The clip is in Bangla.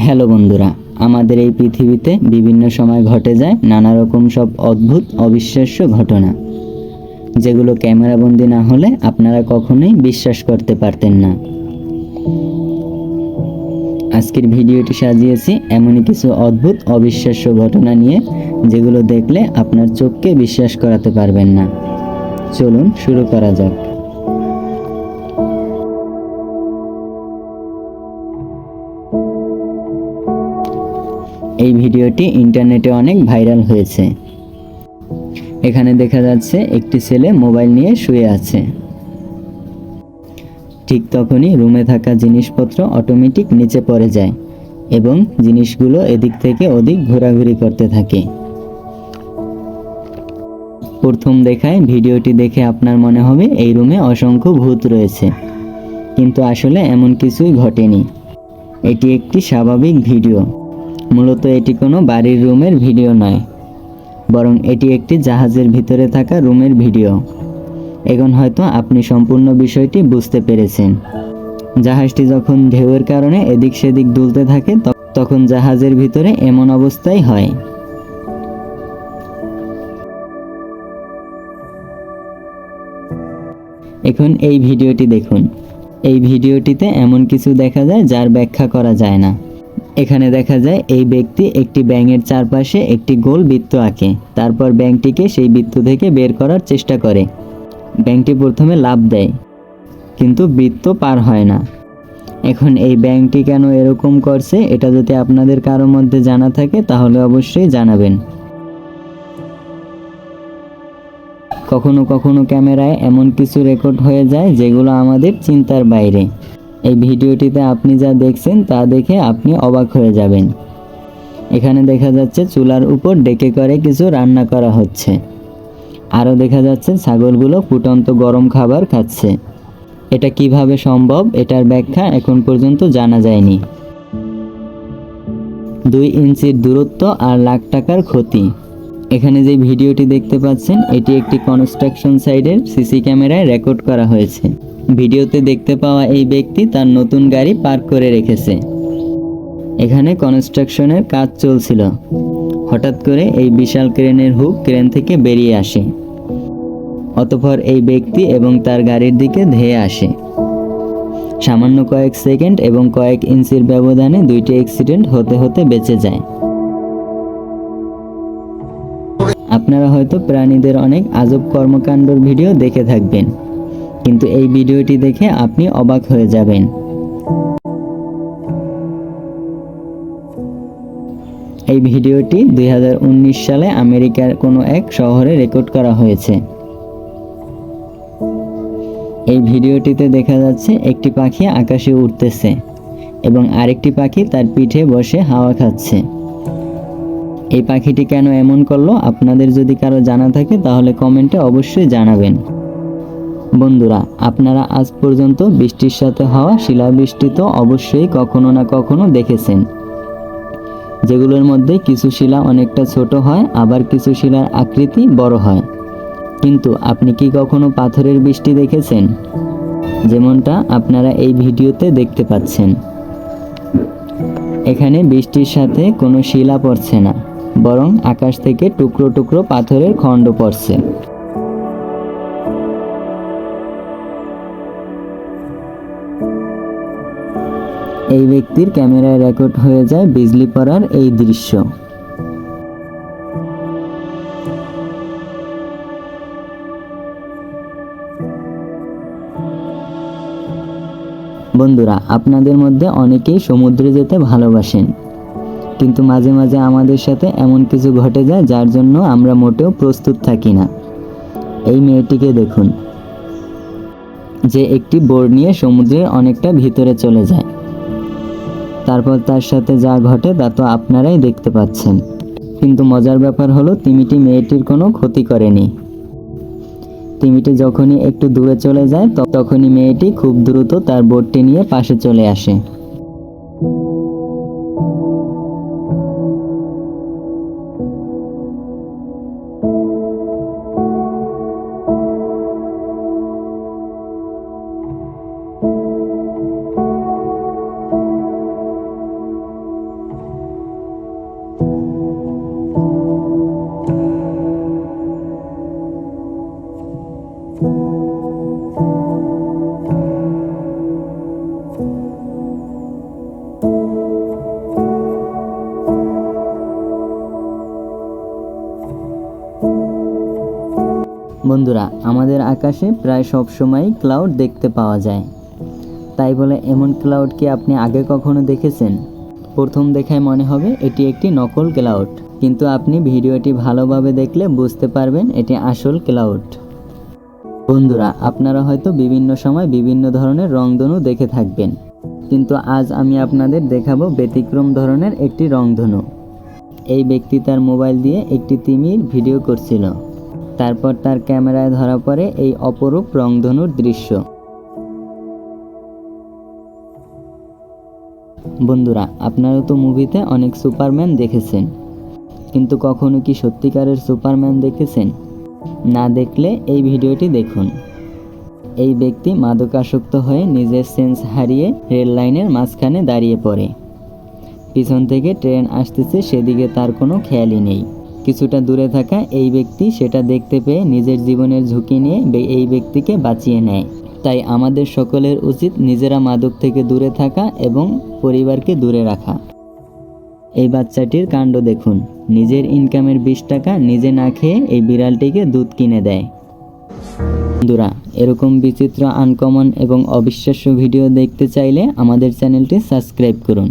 হ্যালো বন্ধুরা, আমাদের এই পৃথিবীতে বিভিন্ন সময় ঘটে যায় নানা রকম সব অদ্ভুত অবিশ্বাস্য ঘটনা, যেগুলো ক্যামেরাবন্দি না হলে আপনারা কখনোই বিশ্বাস করতে পারতেন না। আজকের ভিডিওটি সাজিয়েছি এমনই কিছু অদ্ভুত অবিশ্বাস্য ঘটনা নিয়ে, যেগুলো দেখলে আপনার চোখকে বিশ্বাস করাতে পারবেন না। চলুন শুরু করা যাক। এই ভিডিওটি ইন্টারনেটে অনেক ভাইরাল হয়েছে। এখানে দেখা যাচ্ছে একটি ছেলে মোবাইল নিয়ে শুয়ে আছে। ঠিক তখনই রুমে থাকা জিনিসপত্র অটোমেটিক নিচে পড়ে যায় এবং জিনিসগুলো এদিক থেকে ওদিক ঘোরাঘুরি করতে থাকে। প্রথম দেখায় ভিডিওটি দেখে আপনার মনে হবে এই রুমে অসংখ্য ভূত রয়েছে, কিন্তু আসলে এমন কিছুই ঘটেনি। এটি একটি স্বাভাবিক ভিডিও। মূলত এটি কোনো বাড়ির রুমের ভিডিও নয়, বরং এটি একটি জাহাজের ভিতরে থাকা রুমের ভিডিও। এখন হয়তো আপনি সম্পূর্ণ বিষয়টি বুঝতে পেরেছেন। জাহাজটি যখন ঢেউয়ের কারণে এদিক সেদিক দুলতে থাকে, তখন জাহাজের ভিতরে এমন অবস্থাই হয়। এখন এই ভিডিওটি দেখুন। এই ভিডিওটিতে এমন কিছু দেখা যায় যার ব্যাখ্যা করা যায় না। এখানে দেখা যায় এই ব্যক্তি একটি ব্যাঙের চারপাশে একটি গোল বৃত্ত আঁকে, তারপর ব্যাঙটিকে সেই বৃত্ত থেকে বের করার চেষ্টা করে। ব্যাঙটি প্রথমে লাফ দেয়, কিন্তু বৃত্ত পার হয় না। এখন এই ব্যাঙটি কেন এরকম করছে, এটা যদি আপনাদের কারোর মধ্যে জানা থাকে তাহলে অবশ্যই জানাবেন। কখনো কখনো ক্যামেরায় এমন কিছু রেকর্ড হয়ে যায় যেগুলো আমাদের চিন্তার বাইরে। এই ভিডিওটিতে আপনি যা দেখছেন তা দেখে আপনি অবাক হয়ে যাবেন। এখানে দেখা যাচ্ছে চুলার উপর ডেকে করে কিছু রান্না করা হচ্ছে। আরও দেখা যাচ্ছে ছাগলগুলো ফুটন্ত গরম খাবার খাচ্ছে। এটা কিভাবে সম্ভব, এটার ব্যাখ্যা এখন পর্যন্ত জানা যায়নি। 2 ইঞ্চির দূরত্ব আর লাখ টাকার ক্ষতি। এখানে যে ভিডিওটি দেখতে পাচ্ছেন, এটি একটি কনস্ট্রাকশন সাইটের সিসি ক্যামেরায় রেকর্ড করা হয়েছে। ভিডিওতে দেখতে পাওয়া এই ব্যক্তি তার নতুন গাড়ি পার্ক করে রেখেছে। এখানে কনস্ট্রাকশনের কাজ চলছিল। হঠাৎ করে এই বিশাল ক্রেনের হুক ক্রেন থেকে বেরিয়ে আসে। অতঃপর এই ব্যক্তি এবং তার গাড়ির দিকে ধেয়ে আসে। সামান্য কয়েক সেকেন্ড এবং কয়েক ইঞ্চির ব্যবধানে দুইটি অ্যাক্সিডেন্ট হতে হতে বেঁচে যায়। আপনারা হয়তো প্রাণীদের অনেক আজব কর্মকাণ্ডর ভিডিও দেখে থাকবেন, কিন্তু এই ভিডিওটি দেখে আপনি অবাক হয়ে যাবেন। এই ভিডিওটি 2019 সালে আমেরিকার কোনো এক শহরে রেকর্ড করা হয়েছে। এই ভিডিওটিতে দেখা যাচ্ছে একটি পাখি আকাশে উড়তেছে এবং আরেকটি পাখি তার পিঠে বসে হাওয়া খাচ্ছে। এই পাখিটি কেন এমন করলো, আপনাদের যদি কারো জানা থাকে তাহলে কমেন্টে অবশ্যই জানাবেন। বন্ধুরা, আপনারা আজ পর্যন্ত বৃষ্টির সাথে হওয়া শিলাবৃষ্টি তো অবশ্যই কখনো না কখনো দেখেছেন, যেগুলোর মধ্যে কিছু শিলা অনেকটা ছোট হয়, আবার কিছু শিলার আকৃতি বড় হয়। কিন্তু আপনি কি কখনো পাথরের বৃষ্টি দেখেছেন, যেমনটা আপনারা এই ভিডিওতে দেখতে পাচ্ছেন? এখানে বৃষ্টির সাথে কোনো শিলা পড়ছে না, বরং আকাশ থেকে টুকরো টুকরো পাথরের খণ্ড পড়ছে। এই ব্যক্তির ক্যামেরায় রেকর্ড হয়ে যায় বিজলি পড়ার এই দৃশ্য। বন্ধুরা, আপনাদের মধ্যে অনেকেই সমুদ্রে যেতে ভালোবাসেন, কিন্তু মাঝে মাঝে আমাদের সাথে এমন কিছু ঘটে যায় যার জন্য আমরা মোটেও প্রস্তুত থাকি না। এই মেয়েটিকে দেখুন, যে একটি বোর্ড নিয়ে সমুদ্রের অনেকটা ভিতরে চলে যায়। তারপর তার সাথে যা ঘটে তা তো আপনারাই দেখতে পাচ্ছেন। কিন্তু মজার ব্যাপার হলো, তিমিটি মেয়েটির কোনো ক্ষতি করেনি। তিমিটি যখনই একটু দূরে চলে যায়, তখনই মেয়েটি খুব দ্রুত তার বোটটি নিয়ে পাশে চলে আসে। বন্ধুরা, আমাদের আকাশে প্রায় সব সময় ক্লাউড দেখতে পাওয়া যায়। তাই বলে এমন ক্লাউড কি আপনি আগে কখনো দেখেছেন? প্রথম দেখায় মনে হবে এটি একটি নকল ক্লাউড, কিন্তু আপনি ভিডিওটি ভালোভাবে দেখলে বুঝতে পারবেন এটি আসল ক্লাউড। বন্ধুরা, আপনারা হয়তো বিভিন্ন সময় বিভিন্ন ধরনের রংধনু দেখে থাকবেন, কিন্তু আজ আমি আপনাদের দেখাবো ব্যতিক্রম ধরনের একটি রংধনু। এই ব্যক্তি তার মোবাইল দিয়ে একটি তিমির ভিডিও করছিল। তারপর তার ক্যামেরায় ধরা পড়ে এই অপরূপ রংধনুর দৃশ্য। বন্ধুরা, আপনারা তো মুভিতে অনেক সুপারম্যান দেখেছেন, কিন্তু কখনো কি সত্যিকারের সুপারম্যান দেখেছেন? না দেখলে এই ভিডিওটি দেখুন। এই ব্যক্তি মাদকাসক্ত হয়ে নিজের সেন্স হারিয়ে রেল লাইনের মাঝখানে দাঁড়িয়ে পড়ে। পিছন থেকে ট্রেন আসতেছে, সেদিকে তার কোনো খেয়ালই নেই। কিছুটা দূরে থাকা এই ব্যক্তি সেটা দেখতে পেয়ে নিজের জীবনের ঝুঁকি নিয়ে এই ব্যক্তিকে বাঁচিয়ে নেয়। তাই আমাদের সকলের উচিত নিজেরা মাদক থেকে দূরে থাকা এবং পরিবারকে দূরে রাখা। এই বাচ্চাটির কাণ্ড দেখুন, নিজের ইনকামের 20 টাকা নিজে না খেয়ে এই বিড়ালটিকে দুধ কিনে দেয়। বন্ধুরা, এরকম বিচিত্র, আনকমন এবং অবিশ্বাস্য ভিডিও দেখতে চাইলে আমাদের চ্যানেলটি সাবস্ক্রাইব করুন।